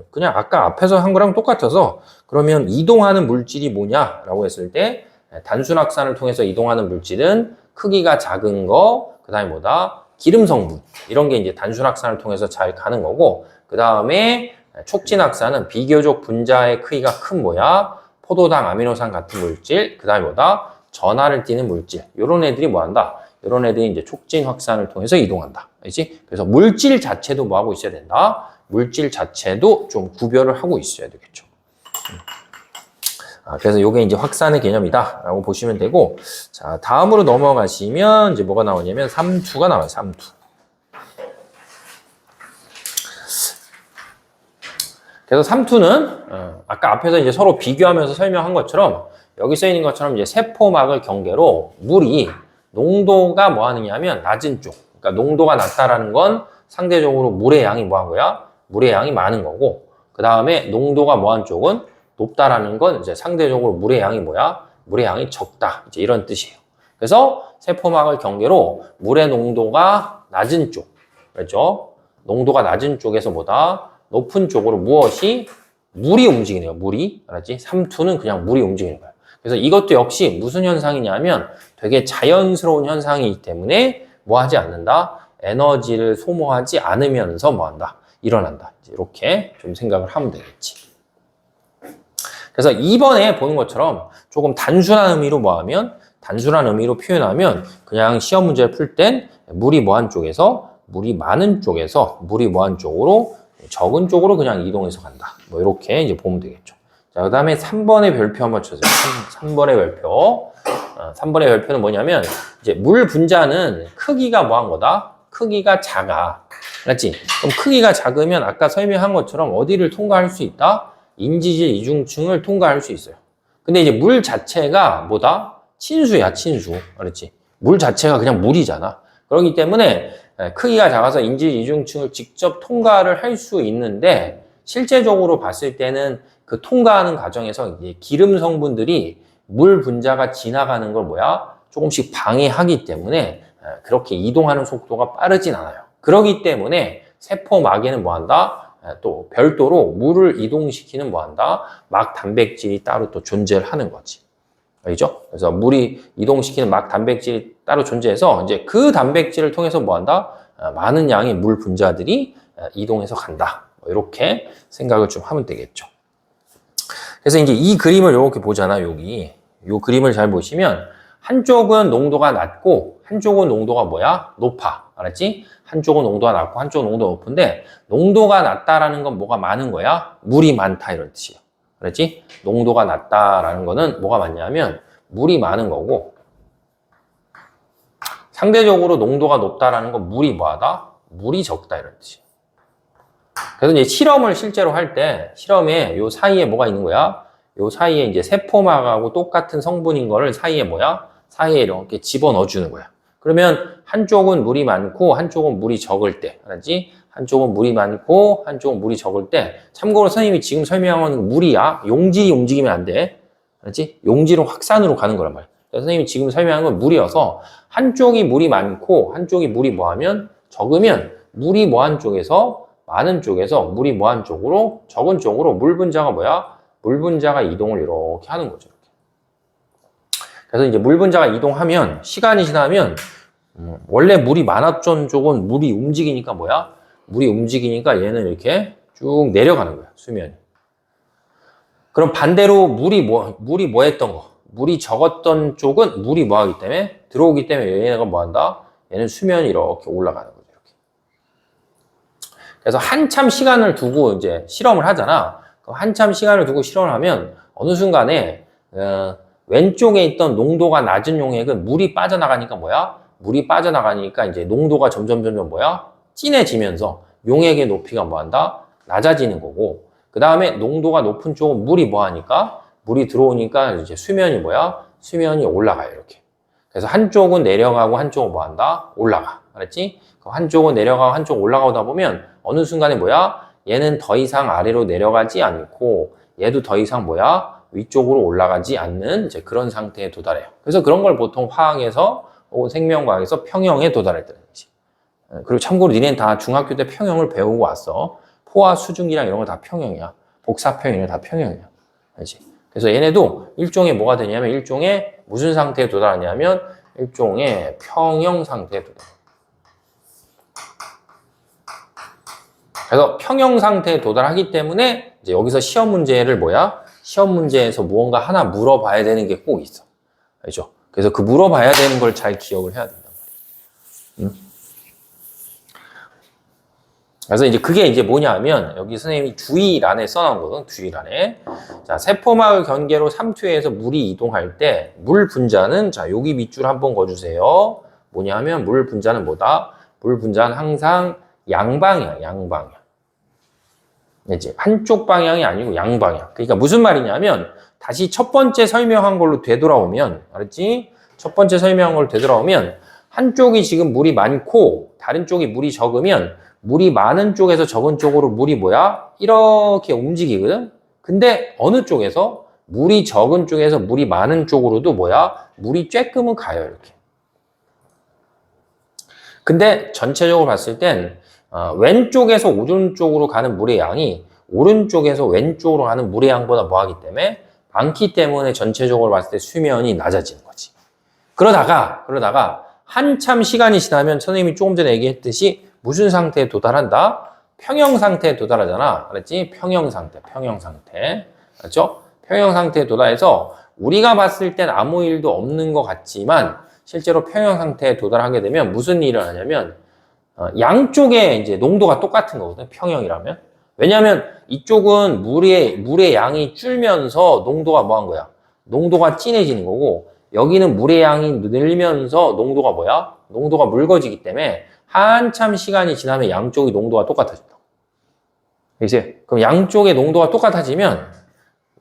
그냥 아까 앞에서 한 거랑 똑같아서 그러면 이동하는 물질이 뭐냐라고 했을 때 단순 확산을 통해서 이동하는 물질은 크기가 작은 거, 그 다음에 뭐다? 기름 성분. 이런 게 이제 단순 확산을 통해서 잘 가는 거고, 그 다음에 촉진 확산은 비교적 분자의 크기가 큰 뭐야? 포도당, 아미노산 같은 물질, 그 다음에 뭐다? 전하를 띠는 물질. 요런 애들이 뭐 한다? 요런 애들이 이제 촉진 확산을 통해서 이동한다. 알지? 그래서 물질 자체도 뭐 하고 있어야 된다? 물질 자체도 좀 구별을 하고 있어야 되겠죠. 그래서 요게 이제 확산의 개념이다 라고 보시면 되고, 자, 다음으로 넘어가시면 이제 뭐가 나오냐면 삼투가 나와요. 삼투. 그래서 삼투는 아까 앞에서 이제 서로 비교하면서 설명한 것처럼 여기 써 있는 것처럼 이제 세포막을 경계로 물이 농도가 뭐 하느냐면 낮은 쪽. 그러니까 농도가 낮다라는 건 상대적으로 물의 양이 뭐 한 거야? 물의 양이 많은 거고, 그 다음에 농도가 뭐한 쪽은 높다라는 건 이제 상대적으로 물의 양이 뭐야? 물의 양이 적다. 이제 이런 뜻이에요. 그래서 세포막을 경계로 물의 농도가 낮은 쪽. 그렇죠? 농도가 낮은 쪽에서 보다 높은 쪽으로 무엇이? 물이 움직이네요. 물이. 알았지? 삼투는 그냥 물이 움직이는 거야. 그래서 이것도 역시 무슨 현상이냐면 되게 자연스러운 현상이기 때문에 뭐 하지 않는다? 에너지를 소모하지 않으면서 뭐 한다? 일어난다. 이렇게 좀 생각을 하면 되겠지. 그래서 2번에 보는 것처럼 조금 단순한 의미로 뭐 하면? 단순한 의미로 표현하면 그냥 시험 문제를 풀 땐 물이 뭐한 쪽에서 물이 많은 쪽에서 물이 뭐한 쪽으로 적은 쪽으로 그냥 이동해서 간다. 뭐 이렇게 이제 보면 되겠죠. 자, 그 다음에 3번의 별표 한번 쳐주세요. 3번의 별표. 3번의 별표는 뭐냐면 이제 물 분자는 크기가 뭐한 거다? 크기가 작아. 맞지? 그럼 크기가 작으면 아까 설명한 것처럼 어디를 통과할 수 있다? 인지질 이중층을 통과할 수 있어요. 근데 이제 물 자체가 뭐다? 친수야, 친수. 그렇지? 물 자체가 그냥 물이잖아. 그렇기 때문에 크기가 작아서 인지질 이중층을 직접 통과를 할 수 있는데 실제적으로 봤을 때는 그 통과하는 과정에서 이제 기름 성분들이 물 분자가 지나가는 걸 뭐야? 조금씩 방해하기 때문에 그렇게 이동하는 속도가 빠르진 않아요. 그렇기 때문에 세포막에는 뭐 한다? 또 별도로 물을 이동시키는 뭐 한다? 막 단백질이 따로 또 존재를 하는 거지. 알죠? 그래서 물이 이동시키는 막 단백질이 따로 존재해서 이제 그 단백질을 통해서 뭐 한다? 많은 양의 물 분자들이 이동해서 간다. 이렇게 생각을 좀 하면 되겠죠. 그래서 이제 이 그림을 이렇게 보잖아, 여기. 이 그림을 잘 보시면 한쪽은 농도가 낮고 한쪽은 농도가 뭐야? 높아. 알았지? 한쪽은 농도가 낮고 한쪽은 농도가 높은데 농도가 낮다라는 건 뭐가 많은 거야? 물이 많다 이런 뜻이에요. 그렇지? 농도가 낮다라는 거는 뭐가 많냐면 물이 많은 거고 상대적으로 농도가 높다라는 건 물이 뭐하다? 물이 적다 이런 뜻이에요. 그래서 이제 실험을 실제로 할 때 실험에 요 사이에 뭐가 있는 거야? 요 사이에 이제 세포막하고 똑같은 성분인 거를 사이에 뭐야? 사이에 이렇게 집어넣어 주는 거야. 그러면 한쪽은 물이 많고 한쪽은 물이 적을 때, 알았지? 한쪽은 물이 많고 한쪽은 물이 적을 때 참고로 선생님이 지금 설명하는 물이야. 용질이 움직이면 안 돼. 알았지? 용질은 확산으로 가는 거란 말이야. 선생님이 지금 설명하는 건 물이어서 한쪽이 물이 많고 한쪽이 물이 뭐하면 적으면 물이 뭐한 쪽에서 많은 쪽에서 물이 뭐한 쪽으로? 적은 쪽으로 물 분자가 뭐야? 물 분자가 이동을 이렇게 하는 거죠. 이렇게. 그래서 이제 물 분자가 이동하면 시간이 지나면 원래 물이 많았던 쪽은 물이 움직이니까 뭐야? 물이 움직이니까 얘는 이렇게 쭉 내려가는 거야, 수면이. 그럼 반대로 물이 뭐 했던 거? 물이 적었던 쪽은 물이 뭐 하기 때문에? 들어오기 때문에 얘네가 뭐 한다? 얘는 수면이 이렇게 올라가는 거죠, 이렇게. 그래서 한참 시간을 두고 이제 실험을 하잖아. 한참 시간을 두고 실험을 하면 어느 순간에, 왼쪽에 있던 농도가 낮은 용액은 물이 빠져나가니까 뭐야? 물이 빠져나가니까 이제 농도가 점점 뭐야? 진해지면서 용액의 높이가 뭐 한다? 낮아지는 거고, 그 다음에 농도가 높은 쪽은 물이 뭐 하니까? 물이 들어오니까 이제 수면이 뭐야? 수면이 올라가요, 이렇게. 그래서 한쪽은 내려가고 한쪽은 뭐 한다? 올라가. 알았지? 한쪽은 내려가고 한쪽 올라가다 보면 어느 순간에 뭐야? 얘는 더 이상 아래로 내려가지 않고 얘도 더 이상 뭐야? 위쪽으로 올라가지 않는 이제 그런 상태에 도달해요. 그래서 그런 걸 보통 화학에서 혹은 생명과학에서 평형에 도달했다는 거지. 그리고 참고로 니네는 다 중학교 때 평형을 배우고 왔어. 포화, 수증기랑 이런 거 다 평형이야. 복사평형이 다 평형이야. 알지? 그래서 얘네도 일종의 뭐가 되냐면 일종의 무슨 상태에 도달하냐면 일종의 평형 상태에 도달해. 그래서 평형 상태에 도달하기 때문에 이제 여기서 시험 문제를 뭐야? 시험 문제에서 무언가 하나 물어봐야 되는 게 꼭 있어. 알죠? 그래서 그 물어봐야 되는 걸 잘 기억을 해야 된단 말이야. 그래서 이제 그게 이제 뭐냐면 여기 선생님이 주의란에 써놓은 거거든. 주의란에. 자, 세포막을 경계로 3투에서 물이 이동할 때 물 분자는 자, 여기 밑줄 한번 그어주세요. 뭐냐면 물 분자는 뭐다? 물 분자는 항상 양방이야, 양방이야. 이제 한쪽 방향이 아니고 양방향. 그러니까 무슨 말이냐면 다시 첫 번째 설명한 걸로 되돌아오면, 알았지? 첫 번째 설명한 걸로 되돌아오면 한쪽이 지금 물이 많고 다른 쪽이 물이 적으면 물이 많은 쪽에서 적은 쪽으로 물이 뭐야? 이렇게 움직이거든? 근데 어느 쪽에서? 물이 적은 쪽에서 물이 많은 쪽으로도 뭐야? 물이 쬐끔은 가요, 이렇게. 근데 전체적으로 봤을 땐 왼쪽에서 오른쪽으로 가는 물의 양이 오른쪽에서 왼쪽으로 가는 물의 양보다 뭐하기 때문에? 많기 때문에 전체적으로 봤을 때 수면이 낮아지는 거지. 그러다가 한참 시간이 지나면 선생님이 조금 전에 얘기했듯이 무슨 상태에 도달한다? 평형 상태에 도달하잖아. 알았지? 평형 상태. 알았죠? 평형 상태에 도달해서 우리가 봤을 땐 아무 일도 없는 것 같지만 실제로 평형 상태에 도달하게 되면 무슨 일을 하냐면 양쪽에 이제 농도가 똑같은 거거든. 평형이라면. 왜냐하면 이쪽은 물의 양이 줄면서 농도가 뭐 한 거야? 농도가 진해지는 거고 여기는 물의 양이 늘면서 농도가 뭐야? 농도가 묽어지기 때문에 한참 시간이 지나면 양쪽의 농도가 똑같아진다. 이제 그럼 양쪽의 농도가 똑같아지면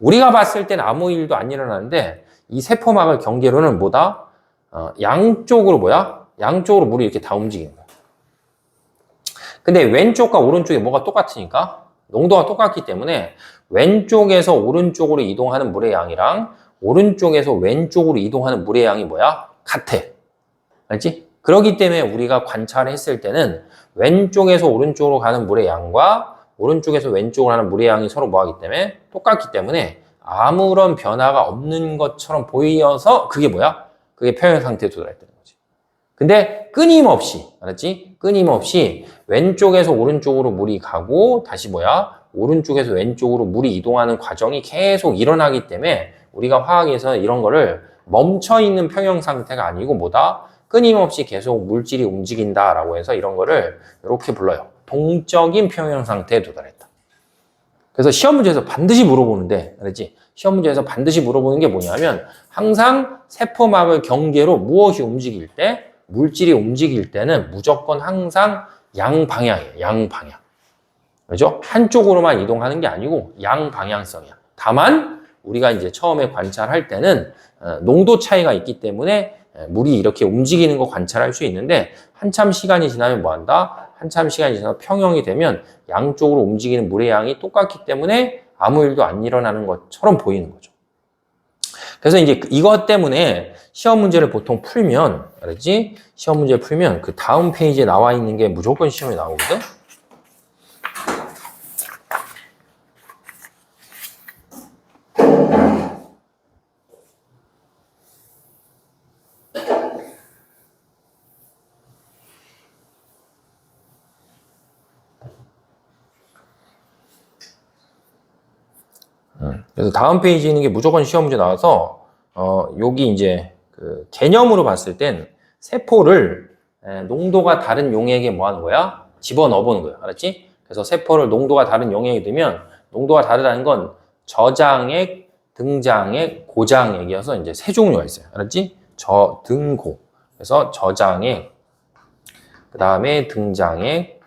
우리가 봤을 때는 아무 일도 안 일어나는데 이 세포막을 경계로는 뭐다? 양쪽으로 뭐야? 양쪽으로 물이 이렇게 다 움직이는 거야. 근데 왼쪽과 오른쪽에 뭐가 똑같으니까 농도가 똑같기 때문에 왼쪽에서 오른쪽으로 이동하는 물의 양이랑 오른쪽에서 왼쪽으로 이동하는 물의 양이 뭐야? 같아. 알지? 그렇기 때문에 우리가 관찰했을 때는 왼쪽에서 오른쪽으로 가는 물의 양과 오른쪽에서 왼쪽으로 가는 물의 양이 서로 뭐하기 때문에 똑같기 때문에 아무런 변화가 없는 것처럼 보여서 그게 뭐야? 그게 평형 상태에 도달했다는 거지. 근데 끊임없이, 알았지? 끊임없이 왼쪽에서 오른쪽으로 물이 가고 다시 뭐야? 오른쪽에서 왼쪽으로 물이 이동하는 과정이 계속 일어나기 때문에 우리가 화학에서 이런 거를 멈춰있는 평형 상태가 아니고 뭐다? 끊임없이 계속 물질이 움직인다라고 해서 이런 거를 이렇게 불러요. 동적인 평형 상태에 도달했다. 그래서 시험 문제에서 반드시 물어보는데, 알았지? 시험 문제에서 반드시 물어보는 게 뭐냐면 항상 세포막을 경계로 무엇이 움직일 때, 물질이 움직일 때는 무조건 항상 양방향이에요. 양방향. 그죠? 한쪽으로만 이동하는 게 아니고 양방향성이야. 다만 우리가 이제 처음에 관찰할 때는 농도 차이가 있기 때문에 물이 이렇게 움직이는 거 관찰할 수 있는데 한참 시간이 지나면 뭐 한다? 한참 시간이 지나서 평형이 되면 양쪽으로 움직이는 물의 양이 똑같기 때문에 아무 일도 안 일어나는 것처럼 보이는 거죠. 그래서 이제 이것 때문에 시험 문제를 보통 풀면, 알았지? 시험 문제를 풀면 그 다음 페이지에 나와 있는 게 무조건 시험에 나오거든? 그래서 다음 페이지에 있는 게 무조건 시험 문제 나와서 여기 이제 그 개념으로 봤을 땐 세포를 농도가 다른 용액에 뭐 하는 거야? 집어넣어 보는 거야. 알았지? 그래서 세포를 농도가 다른 용액에 넣으면 농도가 다르다는 건 저장액, 등장액, 고장액이어서 이제 세 종류가 있어요. 알았지? 등고. 그래서 저장액, 그 다음에 등장액,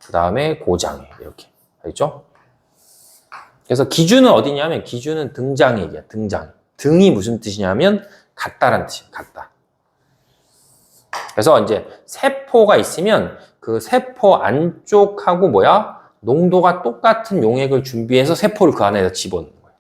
그 다음에 고장액. 이렇게. 알겠죠? 그래서 기준은 어디냐면 기준은 등장액이야. 등장. 등이 무슨 뜻이냐면 같다라는 뜻이야. 같다. 그래서 이제 세포가 있으면 그 세포 안쪽하고 뭐야? 농도가 똑같은 용액을 준비해서 세포를 그 안에다 집어넣는 거예요.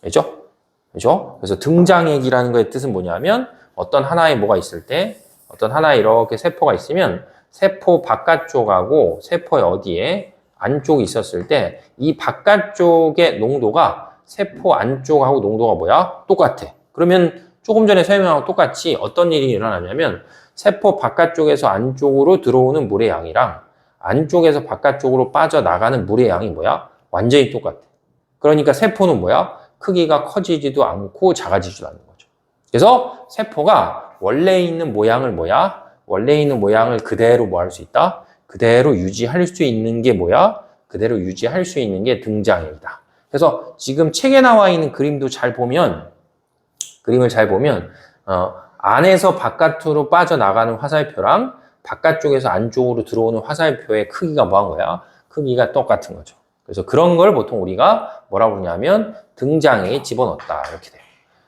알죠? 그죠? 그래서 등장액이라는 거의 뜻은 뭐냐면 어떤 하나에 뭐가 있을 때 어떤 하나에 이렇게 세포가 있으면 세포 바깥쪽하고 세포의 어디에 안쪽이 있었을 때 이 바깥쪽의 농도가 세포 안쪽하고 농도가 뭐야? 똑같아. 그러면 조금 전에 설명한 거 똑같이 어떤 일이 일어나냐면 세포 바깥쪽에서 안쪽으로 들어오는 물의 양이랑 안쪽에서 바깥쪽으로 빠져나가는 물의 양이 뭐야? 완전히 똑같아. 그러니까 세포는 뭐야? 크기가 커지지도 않고 작아지지도 않는 거죠. 그래서 세포가 원래 있는 모양을 뭐야? 원래 있는 모양을 그대로 뭐 할 수 있다? 그대로 유지할 수 있는 게 뭐야? 그대로 유지할 수 있는 게 등장액이다. 그래서 지금 책에 나와 있는 그림도 잘 보면 그림을 잘 보면 안에서 바깥으로 빠져나가는 화살표랑 바깥쪽에서 안쪽으로 들어오는 화살표의 크기가 뭐한 거야? 크기가 똑같은 거죠. 그래서 그런 걸 보통 우리가 뭐라고 그러냐면 등장액에 집어넣었다 이렇게 돼요.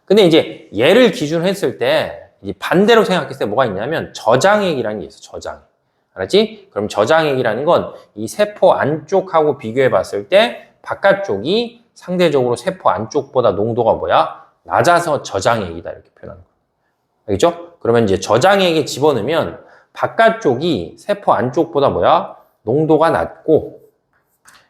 근데 이제 얘를 기준으로 했을 때 반대로 생각했을 때 뭐가 있냐면 저장액이라는 게 있어. 저장액. 알았지? 그럼 저장액이라는 건 이 세포 안쪽하고 비교해 봤을 때 바깥쪽이 상대적으로 세포 안쪽보다 농도가 뭐야? 낮아서 저장액이다 이렇게 표현하는 거예요. 알겠죠? 그러면 이제 저장액에 집어넣으면 바깥쪽이 세포 안쪽보다 뭐야? 농도가 낮고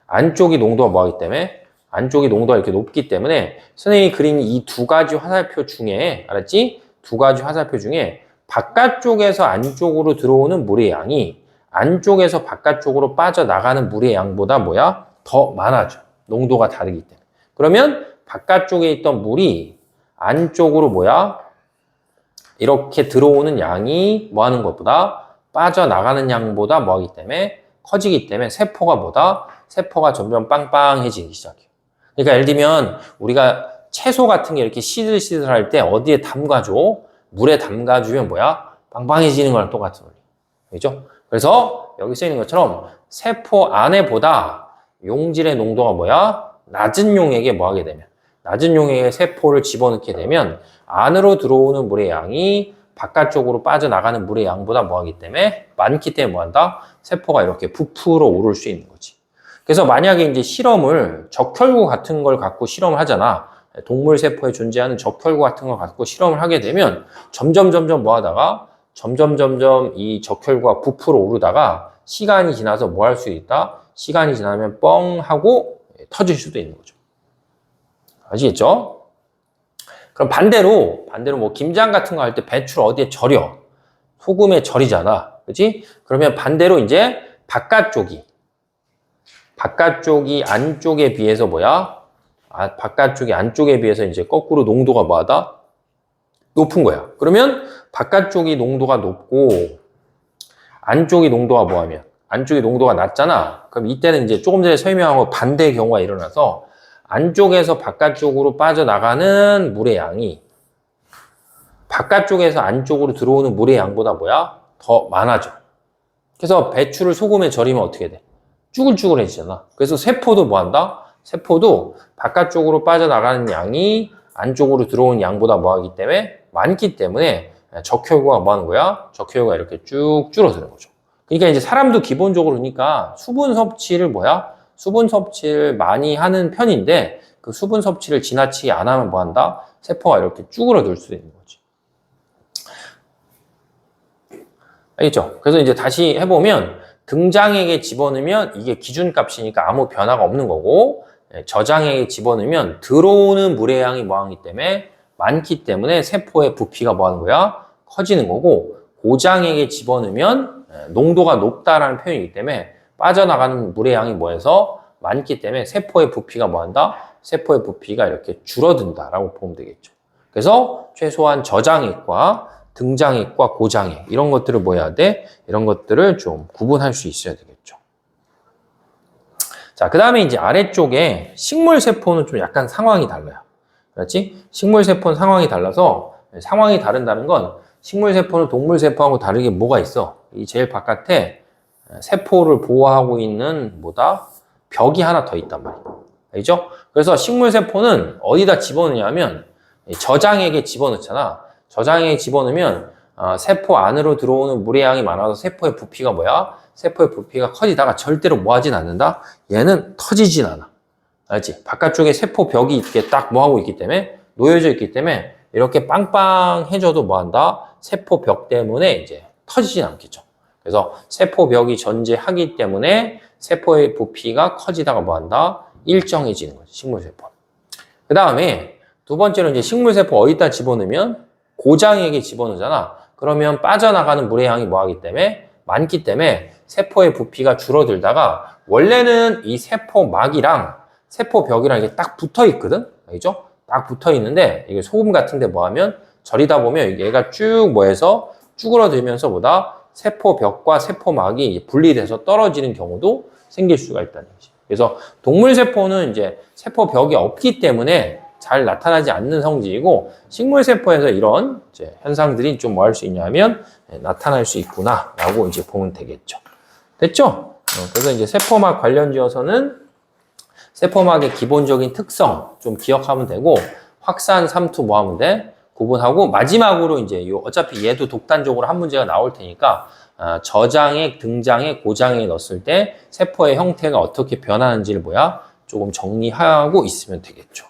안쪽이 농도가 뭐하기 때문에 안쪽이 농도가 이렇게 높기 때문에 선생님이 그린 이 두 가지 화살표 중에 알았지? 두 가지 화살표 중에 바깥쪽에서 안쪽으로 들어오는 물의 양이 안쪽에서 바깥쪽으로 빠져나가는 물의 양보다 뭐야? 더 많아져. 농도가 다르기 때문에. 그러면 바깥쪽에 있던 물이 안쪽으로 뭐야? 이렇게 들어오는 양이 뭐 하는 것보다 빠져나가는 양보다 뭐 하기 때문에 커지기 때문에 세포가 점점 빵빵해지기 시작해요. 그러니까 예를 들면 우리가 채소 같은 게 이렇게 시들시들할 때 어디에 담가줘? 물에 담가주면 뭐야? 빵빵해지는 거랑 똑같은 원리. 그죠? 그래서 여기 쓰이는 것처럼 세포 안에보다 용질의 농도가 뭐야? 낮은 용액에 뭐 하게 되면 낮은 용액에 세포를 집어넣게 되면 안으로 들어오는 물의 양이 바깥쪽으로 빠져나가는 물의 양보다 뭐 하기 때문에 많기 때문에 뭐 한다? 세포가 이렇게 부풀어 오를 수 있는 거지. 그래서 만약에 이제 실험을 적혈구 같은 걸 갖고 실험을 하잖아. 동물 세포에 존재하는 적혈구 같은 걸 갖고 실험을 하게 되면 점점 뭐 하다가 점점 이 적혈구가 부풀어 오르다가 시간이 지나서 뭐 할 수 있다? 시간이 지나면 뻥 하고 터질 수도 있는 거죠. 아시겠죠? 그럼 반대로 뭐 김장 같은 거 할 때 배추를 어디에 절여? 소금에 절이잖아. 그치? 그러면 반대로 이제 바깥쪽이 안쪽에 비해서 뭐야? 바깥쪽이 안쪽에 비해서 이제 거꾸로 농도가 뭐하다? 높은 거야. 그러면 바깥쪽이 농도가 높고 안쪽이 농도가 뭐하면? 안쪽이 농도가 낮잖아. 그럼 이때는 이제 조금 전에 설명한 거 반대의 경우가 일어나서 안쪽에서 바깥쪽으로 빠져나가는 물의 양이 바깥쪽에서 안쪽으로 들어오는 물의 양보다 뭐야? 더 많아져. 그래서 배추를 소금에 절이면 어떻게 돼? 쭈글쭈글해지잖아. 그래서 세포도 뭐 한다? 세포도 바깥쪽으로 빠져나가는 양이 안쪽으로 들어오는 양보다 뭐 하기 때문에 많기 때문에 적혈구가 뭐 하는 거야? 적혈구가 이렇게 쭉 줄어드는 거죠. 그러니까 이제 사람도 기본적으로 그러니까 수분 섭취를 많이 하는 편인데 그 수분 섭취를 지나치게 안 하면 뭐 한다? 세포가 이렇게 쭈그러들 수도 있는 거지. 알겠죠? 그래서 이제 다시 해보면 등장액에 집어넣으면 이게 기준값이니까 아무 변화가 없는 거고 저장액에 집어넣으면 들어오는 물의 양이 뭐하기 때문에 많기 때문에 세포의 부피가 뭐하는 거야? 커지는 거고 고장액에 집어넣으면 농도가 높다라는 표현이기 때문에 빠져나가는 물의 양이 뭐해서 많기 때문에 세포의 부피가 뭐한다? 세포의 부피가 이렇게 줄어든다라고 보면 되겠죠. 그래서 최소한 저장액과 등장액과 고장액 이런 것들을 뭐 해야 돼? 이런 것들을 좀 구분할 수 있어야 되겠죠. 자, 그 다음에 이제 아래쪽에 식물 세포는 좀 약간 상황이 달라요. 그렇지? 식물 세포는 상황이 달라서 상황이 다른다는 건 식물 세포는 동물 세포하고 다르게 뭐가 있어? 이 제일 바깥에 세포를 보호하고 있는 뭐다? 벽이 하나 더 있단 말이야. 알죠? 그래서 식물 세포는 어디다 집어넣냐면 저장액에 집어넣잖아. 저장액에 집어넣으면 세포 안으로 들어오는 물의 양이 많아서 세포의 부피가 뭐야? 세포의 부피가 커지다가 절대로 뭐 하진 않는다? 얘는 터지진 않아. 알지? 바깥쪽에 세포 벽이 이렇게 딱 뭐 하고 있기 때문에 놓여져 있기 때문에 이렇게 빵빵해져도 뭐 한다? 세포 벽 때문에 이제 터지진 않겠죠. 그래서 세포 벽이 존재하기 때문에 세포의 부피가 커지다가 뭐 한다? 일정해지는 거지, 식물세포. 그 다음에 두 번째로 이제 식물세포 어디다 집어넣으면 고장액에 집어넣잖아. 그러면 빠져나가는 물의 양이 뭐 하기 때문에 많기 때문에 세포의 부피가 줄어들다가 원래는 이 세포막이랑 세포벽이랑 이게 딱 붙어 있거든? 알죠? 딱 붙어 있는데 이게 소금 같은데 뭐 하면 절이다 보면 얘가 쭉 뭐해서 쭈그러들면서 보다 세포벽과 세포막이 분리돼서 떨어지는 경우도 생길 수가 있다는 거지. 그래서 동물세포는 이제 세포벽이 없기 때문에 잘 나타나지 않는 성질이고 식물세포에서 이런 이제 현상들이 좀 뭐 할 수 있냐면 나타날 수 있구나라고 이제 보면 되겠죠. 됐죠? 그래서 이제 세포막 관련지어서는 세포막의 기본적인 특성 좀 기억하면 되고 확산, 삼투 뭐 하면 돼? 구분하고 마지막으로 이제 어차피 얘도 독단적으로 한 문제가 나올 테니까 저장액, 등장액, 고장액 넣었을 때 세포의 형태가 어떻게 변하는지를 뭐야? 조금 정리하고 있으면 되겠죠.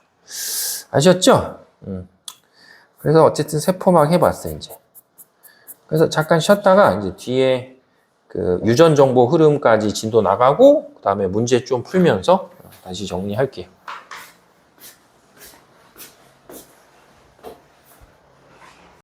아셨죠? 그래서 어쨌든 세포막 해봤어요, 이제. 그래서 잠깐 쉬었다가 이제 뒤에 그 유전 정보 흐름까지 진도 나가고, 그 다음에 문제 좀 풀면서 다시 정리할게요.